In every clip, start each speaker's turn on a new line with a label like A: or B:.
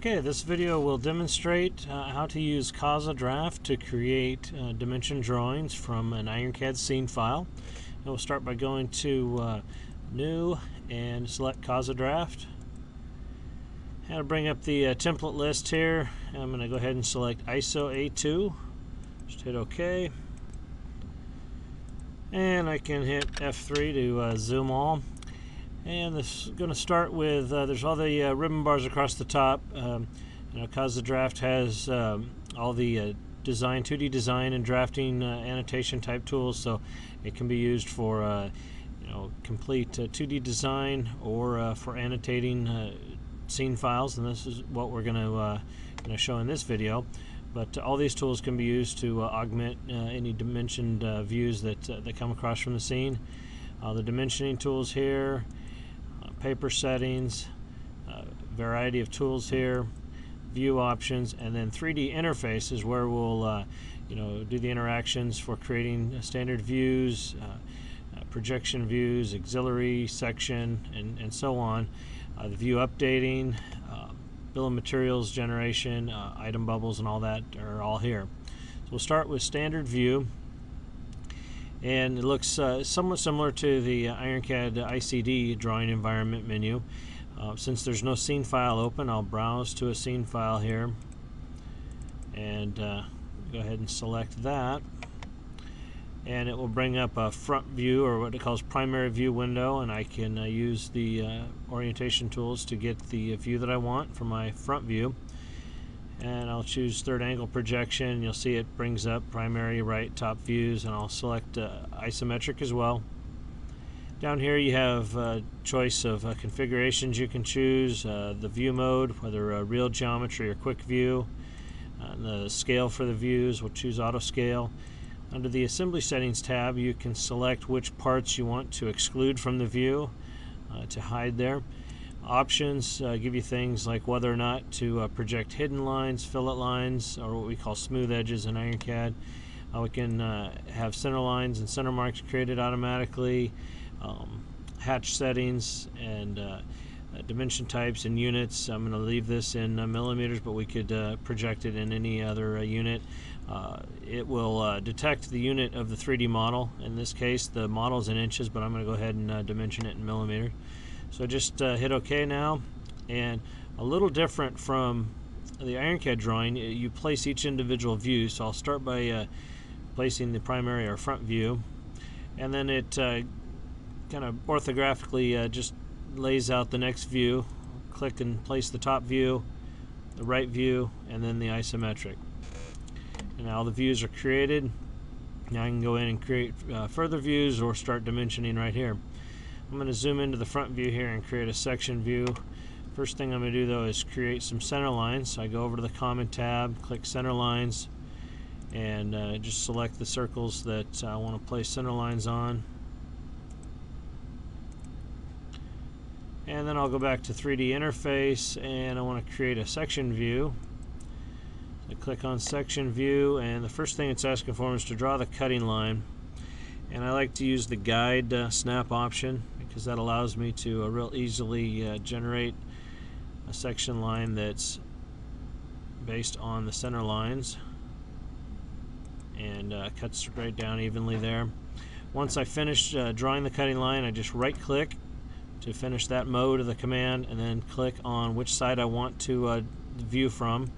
A: Okay, this video will demonstrate how to use CAXA Draft to create dimension drawings from an IronCAD scene file. And we'll start by going to New and select CAXA Draft. And I'll bring up the template list here. I'm going to go ahead and select ISO A2. Just hit OK. And I can hit F3 to zoom all. And this is going to start with, there's all the ribbon bars across the top. CAXA Draft has all the design, 2D design and drafting annotation type tools, so it can be used for complete 2D design or for annotating scene files, and this is what we're going to show in this video. But all these tools can be used to augment any dimensioned views that come across from the scene. The dimensioning tools here, paper settings, variety of tools here, view options, and then 3D interfaces where we'll do the interactions for creating standard views, projection views, auxiliary section, and so on. The view updating, bill of materials generation, item bubbles, and all that are all here. So we'll start with standard view. And it looks somewhat similar to the IronCAD ICD drawing environment menu. Since there's no scene file open, I'll browse to a scene file here and go ahead and select that. And it will bring up a front view, or what it calls primary view window, and I can use the orientation tools to get the view that I want for my front view. And I'll choose third angle projection. You'll see it brings up primary right top views, and I'll select isometric as well. Down here you have a choice of configurations you can choose, the view mode, whether real geometry or quick view, the scale for the views. We'll choose auto scale. Under the assembly settings tab, you can select which parts you want to exclude from the view to hide there. Options give you things like whether or not to project hidden lines, fillet lines, or what we call smooth edges in IronCAD. We can have center lines and center marks created automatically, hatch settings, and dimension types and units. I'm going to leave this in millimeters, but we could project it in any other unit. It will detect the unit of the 3D model. In this case, the model is in inches, but I'm going to go ahead and dimension it in millimeters. So just hit OK now, and a little different from the IronCAD drawing, you place each individual view. So I'll start by placing the primary or front view, and then it kind of orthographically just lays out the next view. Click and place the top view, the right view, and then the isometric. And now the views are created. Now I can go in and create further views or start dimensioning right here. I'm going to zoom into the front view here and create a section view. First thing I'm going to do though is create some center lines. So I go over to the Common tab, click Center Lines, and just select the circles that I want to place center lines on. And then I'll go back to 3D Interface, and I want to create a section view. So I click on Section View, and the first thing it's asking for is to draw the cutting line. And I like to use the Guide Snap option, because that allows me to real easily generate a section line that's based on the center lines and cuts right down evenly there. Once I finish drawing the cutting line, I just right click to finish that mode of the command, and then click on which side I want to view from.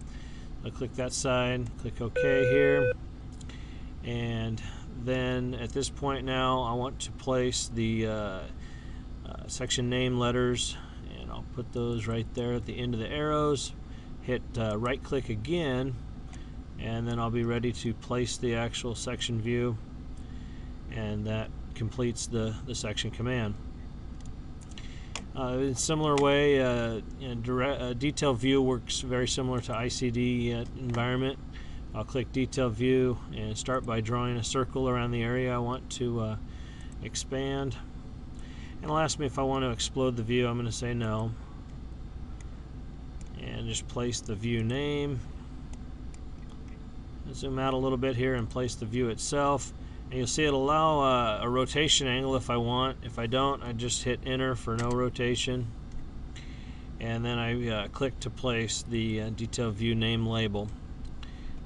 A: I'll click that side, click OK here, and then at this point now I want to place the section name letters, and I'll put those right there at the end of the arrows. Hit right click again, and then I'll be ready to place the actual section view, and that completes the section command. In a similar way, detail view works very similar to ICD environment. I'll click Detail View and start by drawing a circle around the area I want to expand. And it'll ask me if I want to explode the view. I'm going to say no. And just place the view name. Zoom out a little bit here and place the view itself. And you'll see it'll allow a rotation angle if I want. If I don't, I just hit Enter for no rotation. and then I click to place the detail view name label.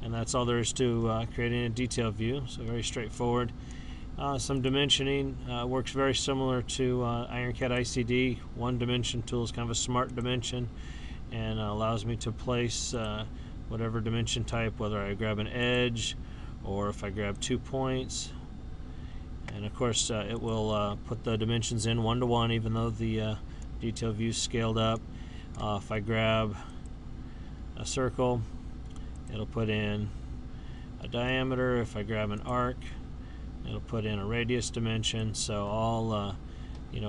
A: And that's all there is to creating a detail view, so very straightforward. Some dimensioning works very similar to IronCAD ICD. One dimension tool is kind of a smart dimension and allows me to place whatever dimension type, whether I grab an edge or if I grab 2 points. And of course it will put the dimensions in 1-to-1 even though the detail view is scaled up. If I grab a circle, it'll put in a diameter. If I grab an arc, it'll put in a radius dimension. So all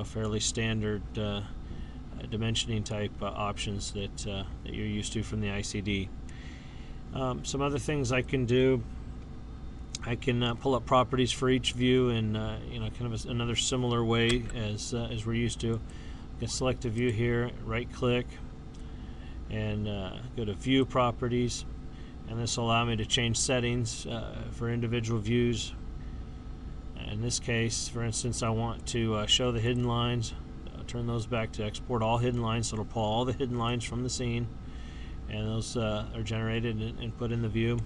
A: fairly standard dimensioning type options that you're used to from the ICD. Some other things I can do: I can pull up properties for each view in kind of another similar way as we're used to. I can select a view here, right click, and go to View Properties. And this will allow me to change settings for individual views. In this case, for instance, I want to show the hidden lines. I'll turn those back to export all hidden lines, so it'll pull all the hidden lines from the scene, and those are generated and put in the view.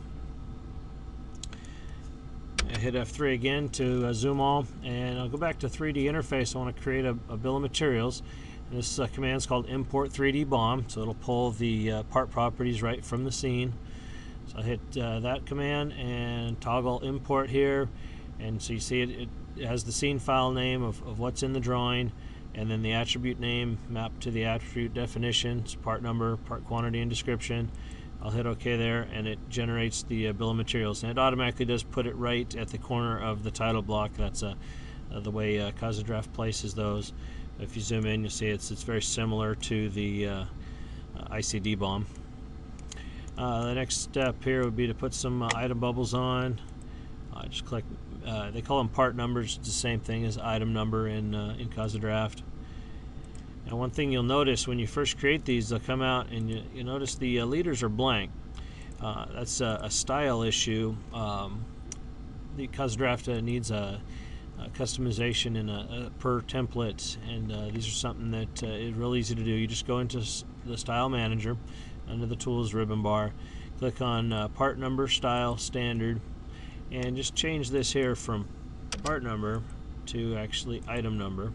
A: I hit F3 again to zoom all, and I'll go back to 3D interface. I want to create a bill of materials. And this command is called Import 3D BOM, so it'll pull the part properties right from the scene. So I hit that command and toggle import here, and so you see it has the scene file name of what's in the drawing, and then the attribute name mapped to the attribute definition, so part number, part quantity, and description. I'll hit OK there, and it generates the bill of materials, and it automatically does put it right at the corner of the title block. That's the way CAXA Draft places those. If you zoom in, you'll see it's very similar to the ICD BOM. The next step here would be to put some item bubbles on. Just click, they call them part numbers. It's the same thing as item number in CAXA Draft. Now one thing you'll notice when you first create these, they'll come out and you notice the leaders are blank. That's a style issue. The CAXA Draft needs a customization in a per template, and these are something that is real easy to do. You just go into the Style Manager. Under the Tools ribbon bar, click on Part Number, Style, Standard, and just change this here from part number to actually item number.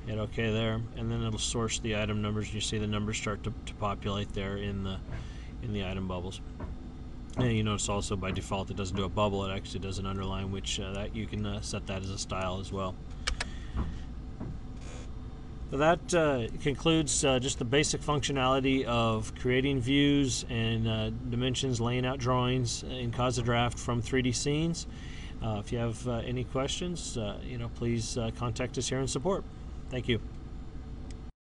A: Hit OK there, and then it'll source the item numbers, and you see the numbers start to populate there in the item bubbles. And you notice also by default it doesn't do a bubble, it actually does an underline, which that you can set that as a style as well. So that concludes just the basic functionality of creating views and dimensions, laying out drawings in CAXA Draft from 3D scenes. If you have any questions, please contact us here in support. Thank you.